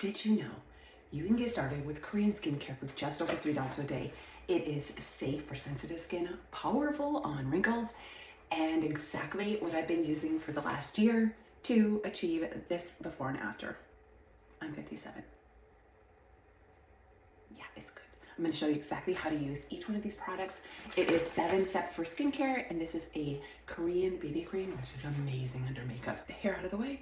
Did you know you can get started with Korean skincare for just over $3 a day? It is safe for sensitive skin, powerful on wrinkles, and exactly what I've been using for the last year to achieve this before and after. I'm 57. Yeah, it's good. I'm going to show you exactly how to use each one of these products. It is 7 steps for skincare, and this is a Korean BB cream, which is amazing under makeup. The hair out of the way.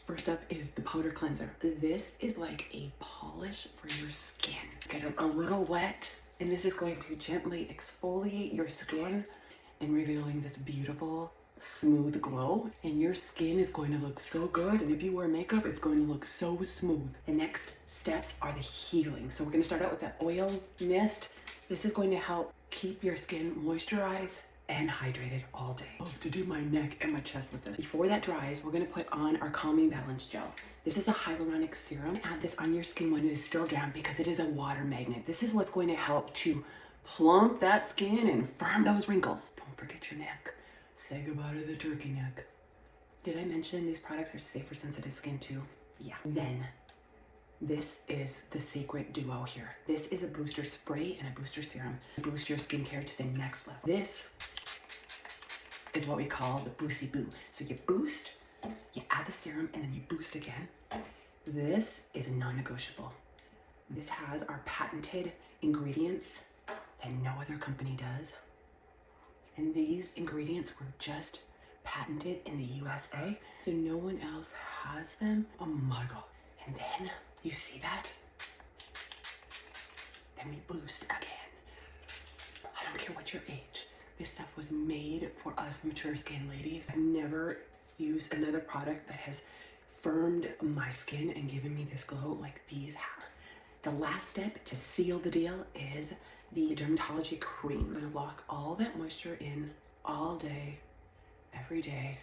First up is the powder cleanser. This is like a polish for your skin. Get it a little wet, and this is going to gently exfoliate your skin and revealing this beautiful smooth glow, and your skin is going to look so good, and if you wear makeup, it's going to look so smooth. The next steps are the healing. So we're going to start out with that oil mist. This is going to help keep your skin moisturized and hydrated all day. I love to do my neck and my chest with this. Before that dries, we're going to put on our calming balance gel. This is a hyaluronic serum. Add this on your skin when it is still damp because it is a water magnet. This is what's going to help to plump that skin and firm those wrinkles. Don't forget your neck. Say goodbye to the turkey neck. Did I mention these products are safe for sensitive skin too? Yeah. Then, this is the secret duo here. This is a booster spray and a booster serum. Boost your skincare to the next level. This is what we call the boosty boo. So you boost, you add the serum, and then you boost again. This is non-negotiable. This has our patented ingredients that no other company does. And these ingredients were just patented in the USA, so no one else has them. Oh my God. And then, you see that? Then we boost again. I don't care what your age. This stuff was made for us mature skin ladies. I've never used another product that has firmed my skin and given me this glow like these have. The last step to seal the deal is the dermatology cream. I'm gonna lock all that moisture in all day, every day.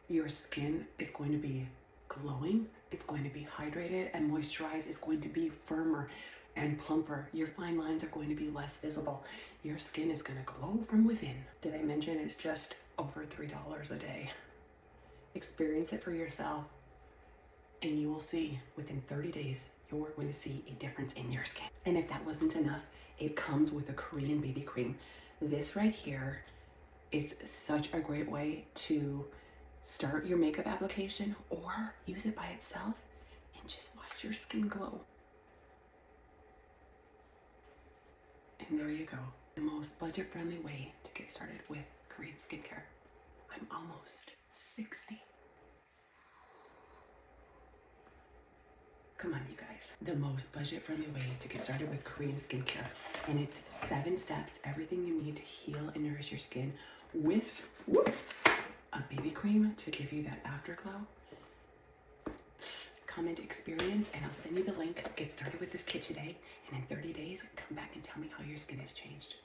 Your skin is going to be glowing, it's going to be hydrated and moisturized, it's going to be firmer and plumper. Your fine lines are going to be less visible. Your skin is gonna glow from within. Did I mention it's just over $3 a day? Experience it for yourself, and you will see within 30 days, you're going to see a difference in your skin. And if that wasn't enough, it comes with a Korean BB cream. This right here is such a great way to start your makeup application or use it by itself and just watch your skin glow. And there you go. The most budget-friendly way to get started with Korean skincare. I'm almost 60. Come on, you guys. The most budget-friendly way to get started with Korean skincare. And it's 7 steps, everything you need to heal and nourish your skin with, a BB cream to give you that afterglow. Comment experience, and I'll send you the link. Get started with this kit today, and in 30 days, come back and tell me how your skin has changed.